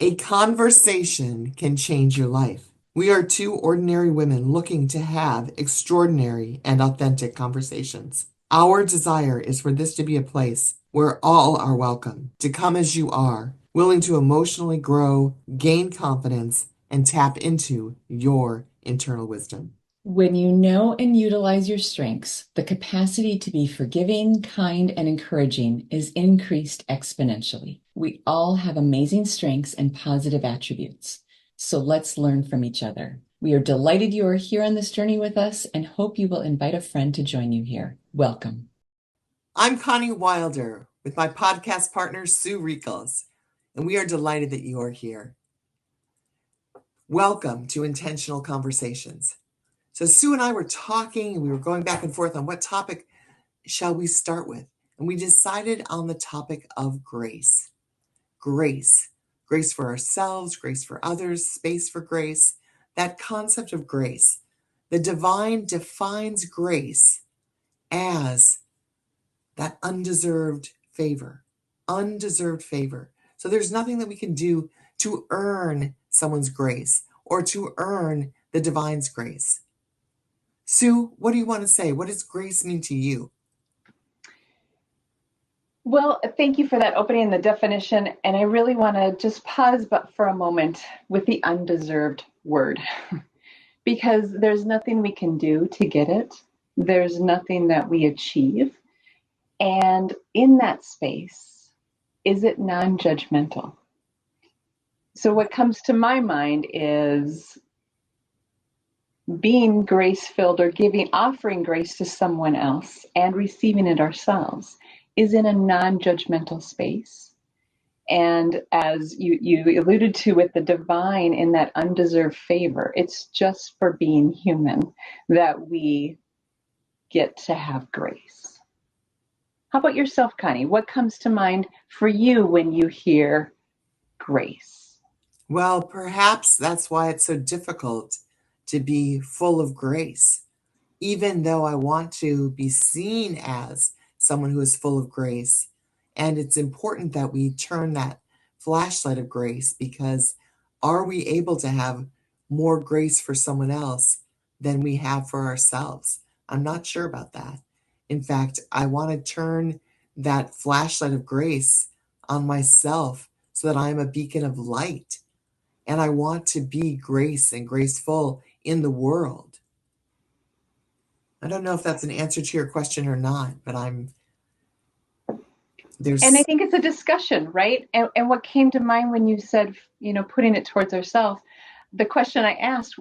A conversation can change your life. We are two ordinary women looking to have extraordinary and authentic conversations. Our desire is for this to be a place where all are welcome, to come as you are, willing to emotionally grow, gain confidence, and tap into your internal wisdom. When you know and utilize your strengths, the capacity to be forgiving, kind, and encouraging is increased exponentially. We all have amazing strengths and positive attributes. So let's learn from each other. We are delighted you are here on this journey with us and hope you will invite a friend to join you here. Welcome. I'm Connie Wilder with my podcast partner, Sue Riekels, and we are delighted that you are here. Welcome to Intentional Conversations. So Sue and I were talking and we were going back and forth on what topic shall we start with? And we decided on the topic of grace. Grace. Grace for ourselves, grace for others, space for grace. That concept of grace. The divine defines grace as that undeserved favor. Undeserved favor. So there's nothing that we can do to earn someone's grace or to earn the divine's grace. Sue, what do you want to say? What does grace mean to you? Well, thank you for that opening and the definition. And I really want to just pause but for a moment with the undeserved word, because there's nothing we can do to get it. There's nothing that we achieve. And in that space, is it non-judgmental? So what comes to my mind is being grace-filled or offering grace to someone else and receiving it ourselves is in a non-judgmental space. And as you alluded to with the divine in that undeserved favor, it's just for being human that we get to have grace. How about yourself, Connie? What comes to mind for you when you hear grace? Well, perhaps that's why it's so difficult to be full of grace, even though I want to be seen as someone who is full of grace. And it's important that we turn that flashlight of grace because are we able to have more grace for someone else than we have for ourselves? I'm not sure about that. In fact, I want to turn that flashlight of grace on myself so that I am a beacon of light. And I want to be grace and graceful in the world. I don't know if that's an answer to your question or not, but And I there's think it's a discussion, right? And what came to mind when you said, putting it towards ourselves, the question I asked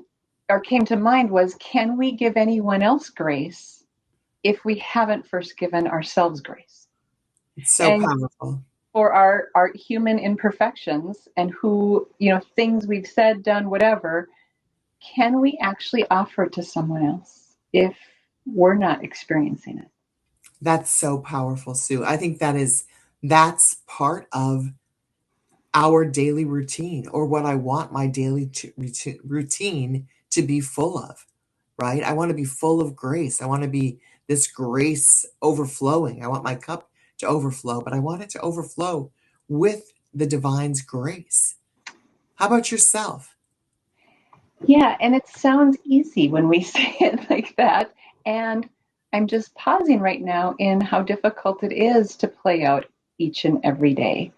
or came to mind was, can we give anyone else grace if we haven't first given ourselves grace? it's so And powerful. for our human imperfections and things we've said, done, whatever, can we actually offer it to someone else if we're not experiencing it? That's so powerful, Sue. I think that's part of our daily routine or what I want my daily routine to be full of, right? I want to be full of grace. I want to be this grace overflowing. I want my cup to overflow, but I want it to overflow with the divine's grace. How about yourself? Yeah, and it sounds easy when we say it like that. And I'm just pausing right now in how difficult it is to play out each and every day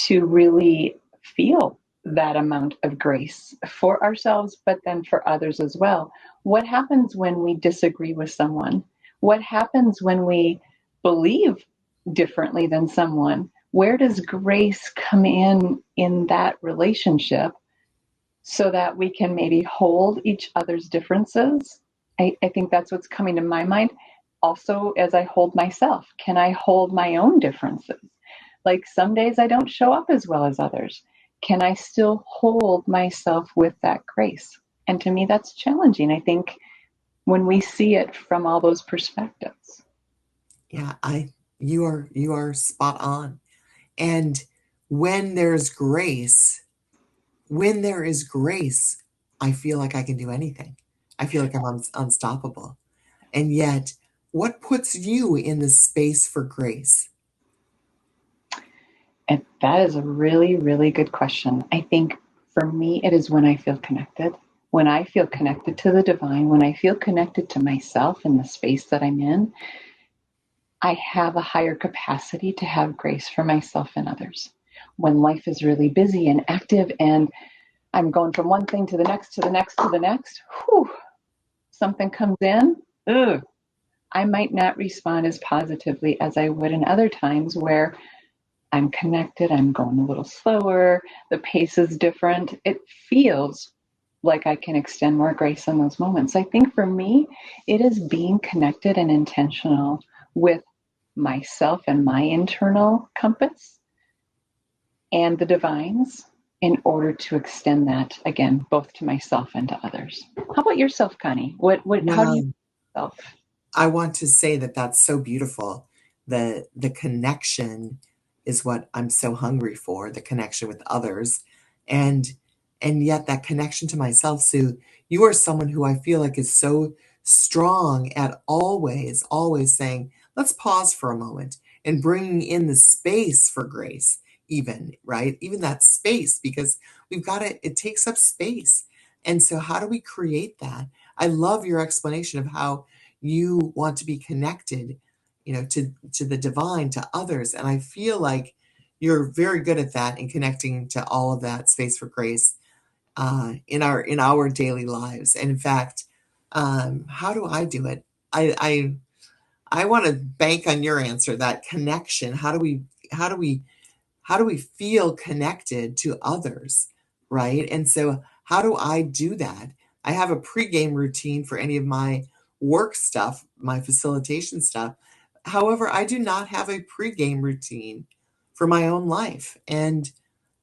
to really feel that amount of grace for ourselves, but then for others as well. What happens when we disagree with someone? What happens when we believe differently than someone? Where does grace come in that relationship so that we can maybe hold each other's differences? I think that's what's coming to my mind. Also, as I hold myself, can I hold my own differences? Like some days I don't show up as well as others. Can I still hold myself with that grace? And to me, that's challenging. I think when we see it from all those perspectives. Yeah, you are spot on. And when there's grace, when there is grace, I feel like I can do anything. I feel like I'm unstoppable. And yet, what puts you in the space for grace? And that is a really, really good question. I think for me, it is when I feel connected. When I feel connected to the divine, when I feel connected to myself and the space that I'm in, I have a higher capacity to have grace for myself and others. When life is really busy and active and I'm going from one thing to the next, to the next, to the next, whew, something comes in, ugh, I might not respond as positively as I would in other times where I'm connected, I'm going a little slower, the pace is different. It feels like I can extend more grace in those moments. I think for me, it is being connected and intentional with myself and my internal compass and the divines in order to extend that again, both to myself and to others. How about yourself, Connie? How do you yourself? I want to say that that's so beautiful. The connection is what I'm so hungry for, the connection with others. And yet that connection to myself, Sue, you are someone who I feel like is so strong at always saying, let's pause for a moment and bringing in the space for grace, even, right? Even that space, because we've got it takes up space. And so how do we create that? I love your explanation of how you want to be connected, to the divine, to others. And I feel like you're very good at that and connecting to all of that space for grace in our daily lives. And in fact, how do I do it? I want to bank on your answer, that connection. How do we feel connected to others, right? And so how do I do that? I have a pregame routine for any of my work stuff, my facilitation stuff. However, I do not have a pregame routine for my own life. And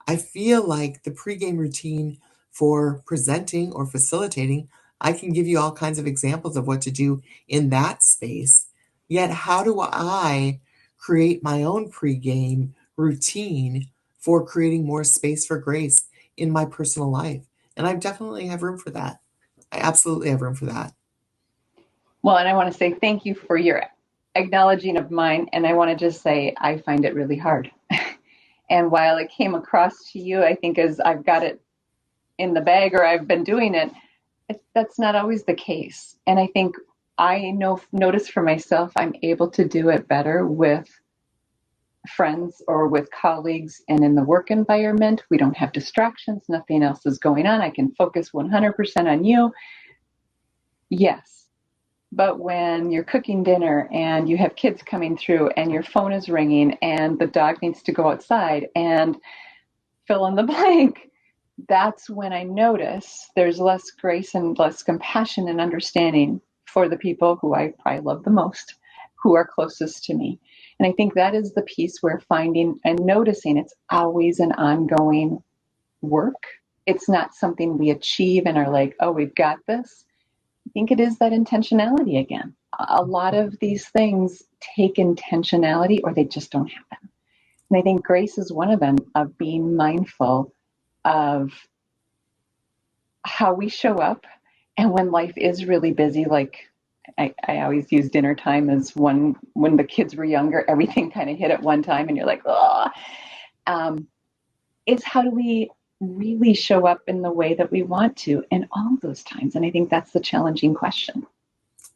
I feel like the pregame routine for presenting or facilitating, I can give you all kinds of examples of what to do in that space. Yet, how do I create my own pregame routine for creating more space for grace in my personal life? And I definitely have room for that. I absolutely have room for that. Well, and I want to say thank you for your acknowledging of mine. And I want to just say I find it really hard. And while it came across to you, I think as I've got it in the bag or I've been doing it, that's not always the case. And I think notice for myself, I'm able to do it better with friends or with colleagues and in the work environment. We don't have distractions. Nothing else is going on. I can focus 100% on you. Yes. But when you're cooking dinner and you have kids coming through and your phone is ringing and the dog needs to go outside and fill in the blank, that's when I notice there's less grace and less compassion and understanding for the people who I probably love the most, who are closest to me. And I think that is the piece we're finding and noticing. It's always an ongoing work. It's not something we achieve and are like, oh, we've got this. I think it is that intentionality again. A lot of these things take intentionality or they just don't happen. And I think grace is one of them, of being mindful of how we show up. And when life is really busy, like I always use dinner time as one, when the kids were younger, everything kind of hit at one time and you're like, oh, it's how do we really show up in the way that we want to in all those times? And I think that's the challenging question.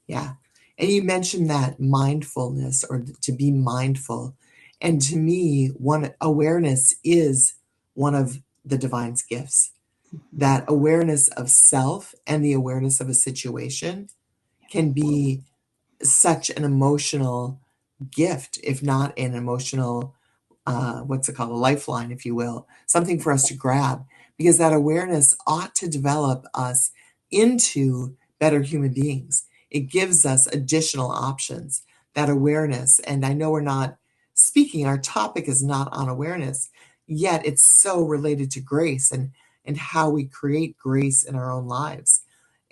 Yeah. And you mentioned that mindfulness or to be mindful. And to me, one awareness is one of the divine's gifts. That awareness of self and the awareness of a situation can be such an emotional gift, if not an emotional, what's it called, a lifeline, if you will, something for us to grab, because that awareness ought to develop us into better human beings. It gives us additional options, that awareness. And I know we're not speaking, our topic is not on awareness, yet it's so related to grace and how we create grace in our own lives.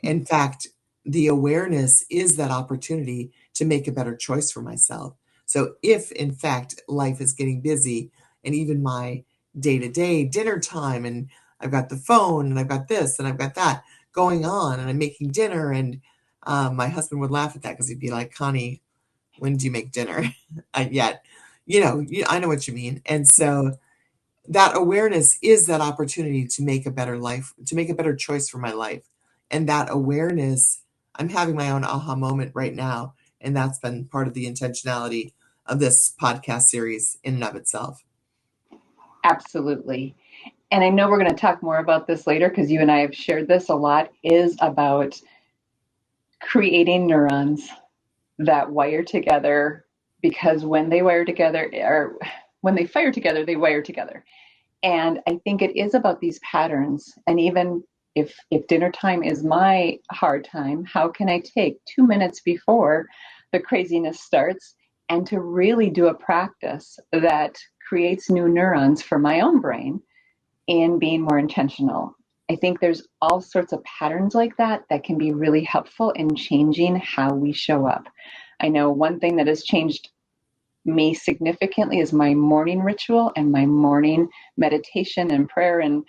In fact, the awareness is that opportunity to make a better choice for myself. So if in fact life is getting busy and even my day-to-day dinner time and I've got the phone and I've got this and I've got that going on and I'm making dinner and my husband would laugh at that because he'd be like, Connie, when do you make dinner? Yet, I know what you mean. And so that awareness is that opportunity to make a better life, to make a better choice for my life. And that awareness, I'm having my own aha moment right now. And that's been part of the intentionality of this podcast series in and of itself. Absolutely. And I know we're going to talk more about this later because you and I have shared this a lot, is about creating neurons that wire together, because when they wire together, or when they fire together, they wire together. And I think it is about these patterns. And even if dinner time is my hard time, how can I take 2 minutes before the craziness starts and to really do a practice that creates new neurons for my own brain in being more intentional? I think there's all sorts of patterns like that that can be really helpful in changing how we show up. I know one thing that has changed me significantly is my morning ritual and my morning meditation and prayer and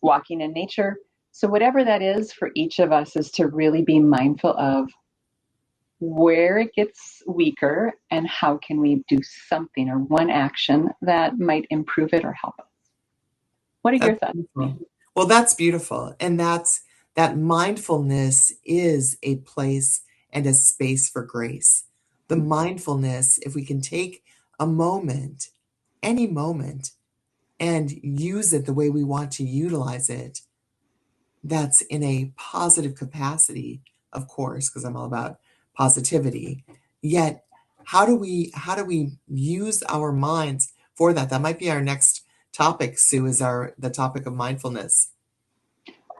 walking in nature. So, whatever that is for each of us, is to really be mindful of where it gets weaker and how can we do something or one action that might improve it or help us. What are your thoughts? Well, that's beautiful. And that mindfulness is a place and a space for grace. The mindfulness, if we can take a moment, any moment, and use it the way we want to utilize it, that's in a positive capacity, of course, because I'm all about positivity. Yet, how do we use our minds for that? That might be our next topic, Sue, is the topic of mindfulness.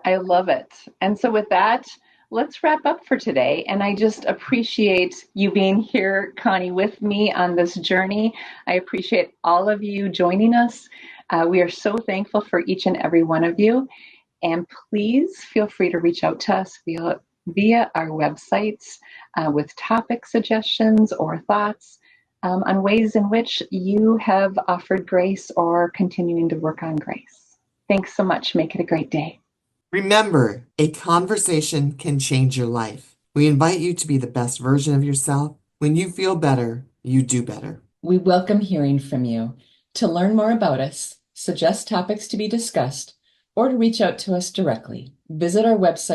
I love it. And so with that, let's wrap up for today. And I just appreciate you being here, Connie, with me on this journey. I appreciate all of you joining us. We are so thankful for each and every one of you. And please feel free to reach out to us via our websites with topic suggestions or thoughts on ways in which you have offered grace or continuing to work on grace. Thanks so much. Make it a great day. Remember, a conversation can change your life. We invite you to be the best version of yourself. When you feel better, you do better. We welcome hearing from you. To learn more about us, suggest topics to be discussed, or to reach out to us directly, visit our website